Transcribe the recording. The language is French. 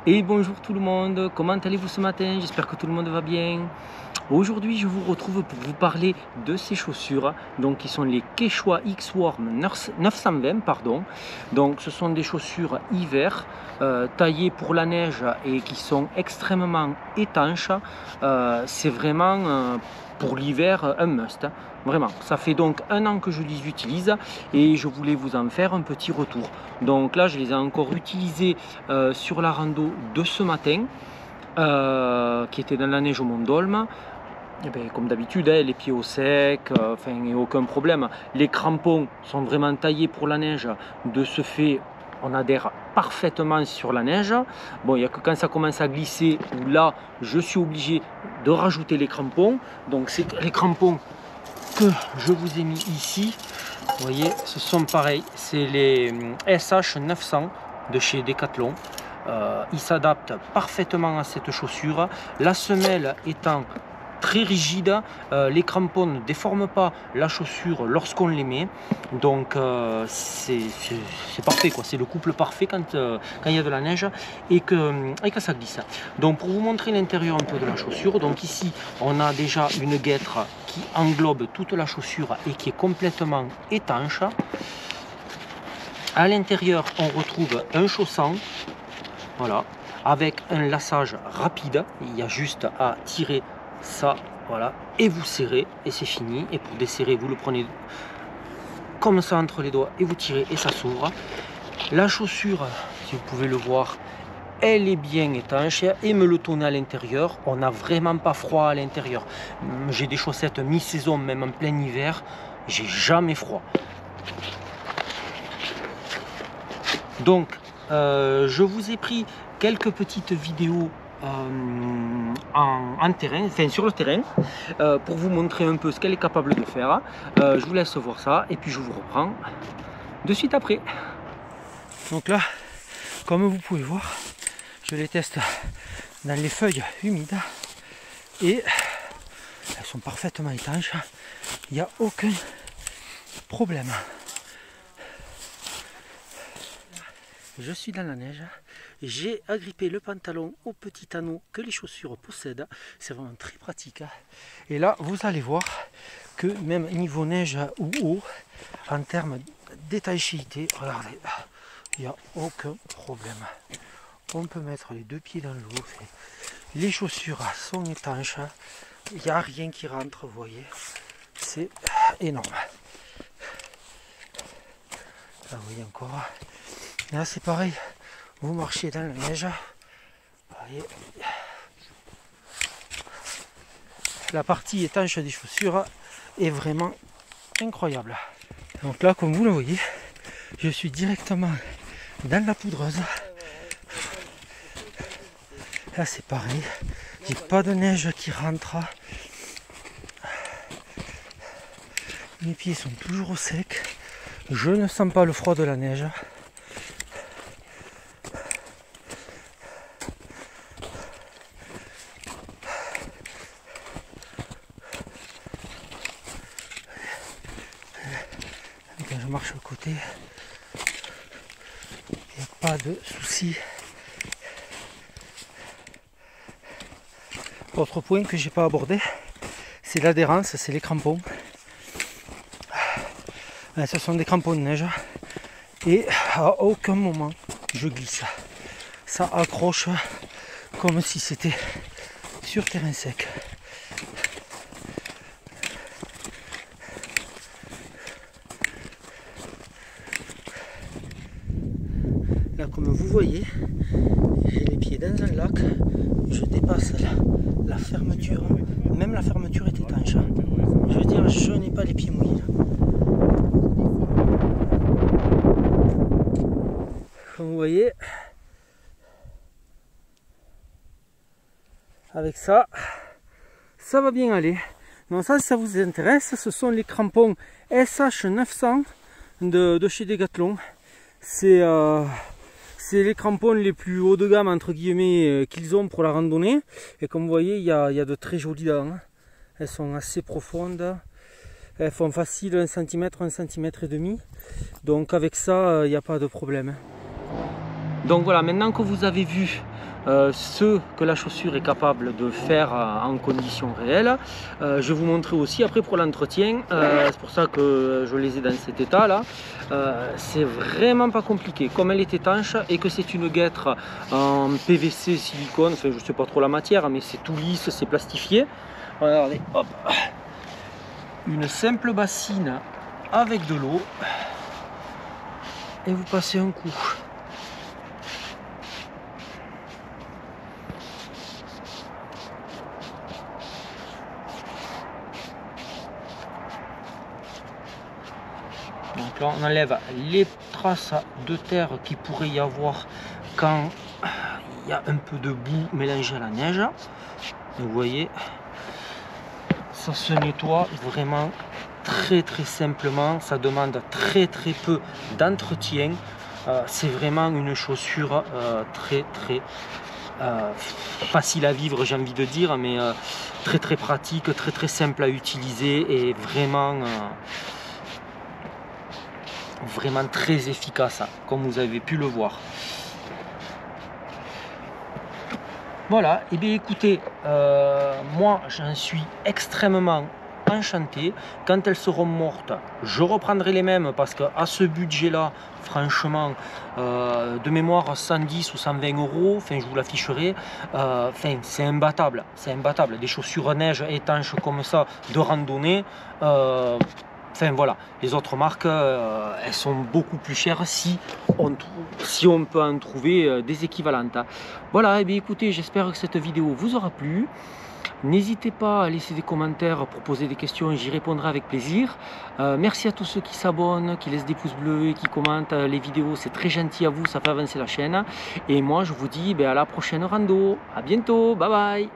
Et bonjour tout le monde, comment allez-vous ce matin? J'espère que tout le monde va bien. Aujourd'hui je vous retrouve pour vous parler de ces chaussures, donc qui sont les Quechua X-Worm 920 pardon. Donc ce sont des chaussures hiver taillées pour la neige et qui sont extrêmement étanches. C'est vraiment pour l'hiver un must, vraiment. Ça fait donc 1 an que je les utilise et je voulais vous en faire un petit retour. Donc là je les ai encore utilisés sur la rando de ce matin qui était dans la neige au Mont d'Olme. Et bien, comme d'habitude, les pieds au sec, enfin, aucun problème. Les crampons sont vraiment taillés pour la neige. De ce fait, on adhère parfaitement sur la neige. Bon, il n'y a que quand ça commence à glisser, où là, je suis obligé de rajouter les crampons. Donc, c'est les crampons que je vous ai mis ici. Vous voyez, ce sont pareils. C'est les SH 900 de chez Decathlon. Ils s'adaptent parfaitement à cette chaussure. La semelle étant très rigide, les crampons ne déforment pas la chaussure lorsqu'on les met, donc c'est parfait quoi. C'est le couple parfait quand il y a de la neige et que ça glisse. Donc pour vous montrer l'intérieur un peu de la chaussure, donc ici on a déjà une guêtre qui englobe toute la chaussure et qui est complètement étanche. À l'intérieur on retrouve un chausson, voilà, avec un laçage rapide. Il y a juste à tirer ça, voilà, et vous serrez et c'est fini. Et pour desserrer, vous le prenez comme ça entre les doigts et vous tirez et ça s'ouvre. La chaussure, si vous pouvez le voir, elle est bien étanche et me le tourner à l'intérieur. On n'a vraiment pas froid à l'intérieur. J'ai des chaussettes mi-saison, même en plein hiver, j'ai jamais froid. Donc je vous ai pris quelques petites vidéos en terrain, enfin sur le terrain, pour vous montrer un peu ce qu'elle est capable de faire. Je vous laisse voir ça et puis je vous reprends de suite après. Donc là, comme vous pouvez voir, je les teste dans les feuilles humides et elles sont parfaitement étanches, il n'y a aucun problème. Je suis dans la neige, j'ai agrippé le pantalon au petit anneau que les chaussures possèdent, c'est vraiment très pratique. Et là vous allez voir que même niveau neige ou eau, en termes d'étanchéité, regardez, il n'y a aucun problème. On peut mettre les deux pieds dans l'eau, les chaussures sont étanches, il n'y a rien qui rentre, vous voyez, c'est énorme. Là vous voyez encore. Là c'est pareil, vous marchez dans la neige, voyez. La partie étanche des chaussures est vraiment incroyable. Donc là comme vous le voyez, je suis directement dans la poudreuse. Là c'est pareil, j'ai pas de neige qui rentre. Mes pieds sont toujours au sec, je ne sens pas le froid de la neige. Quand je marche au côté, il n'y a pas de souci. Autre point que j'ai pas abordé, c'est l'adhérence, c'est les crampons. Ce sont des crampons de neige et à aucun moment je glisse. Ça accroche comme si c'était sur terrain sec. Là comme vous voyez, j'ai les pieds dans un lac, je dépasse la fermeture, même la fermeture est étanche. Je veux dire, je n'ai pas les pieds mouillés. Comme vous voyez, avec ça, ça va bien aller. Donc ça, si ça vous intéresse, ce sont les crampons SH 900 de chez Decathlon. C'est les crampons les plus haut de gamme entre guillemets qu'ils ont pour la randonnée. Et comme vous voyez, il y a de très jolies dents. Elles sont assez profondes. Elles font facile 1 cm, 1 cm et demi. Donc avec ça, il n'y a pas de problème. Donc voilà, maintenant que vous avez vu ce que la chaussure est capable de faire en conditions réelles. Je vais vous montrer aussi après pour l'entretien, c'est pour ça que je les ai dans cet état là. C'est vraiment pas compliqué, comme elle est étanche et que c'est une guêtre en PVC silicone, enfin je sais pas trop la matière, mais c'est tout lisse, c'est plastifié. Regardez, hop, une simple bassine avec de l'eau et vous passez un coup. Donc là on enlève les traces de terre qu'il pourrait y avoir quand il y a un peu de boue mélangée à la neige. Et vous voyez, ça se nettoie vraiment très simplement, ça demande très peu d'entretien. C'est vraiment une chaussure très facile à vivre, j'ai envie de dire, mais très pratique, très simple à utiliser et vraiment très efficace, comme vous avez pu le voir. Voilà, et bien écoutez, moi j'en suis extrêmement enchanté. Quand elles seront mortes, je reprendrai les mêmes parce qu'à ce budget là, franchement, de mémoire 110 ou 120 euros, enfin je vous l'afficherai, enfin c'est imbattable, des chaussures neige étanches comme ça de randonnée. Enfin voilà, les autres marques, elles sont beaucoup plus chères si on peut en trouver des équivalentes. Voilà, et bien écoutez, j'espère que cette vidéo vous aura plu. N'hésitez pas à laisser des commentaires pour poser des questions et j'y répondrai avec plaisir. Merci à tous ceux qui s'abonnent, qui laissent des pouces bleus et qui commentent les vidéos. C'est très gentil à vous, ça fait avancer la chaîne. Et moi, je vous dis à la prochaine rando. À bientôt, bye bye.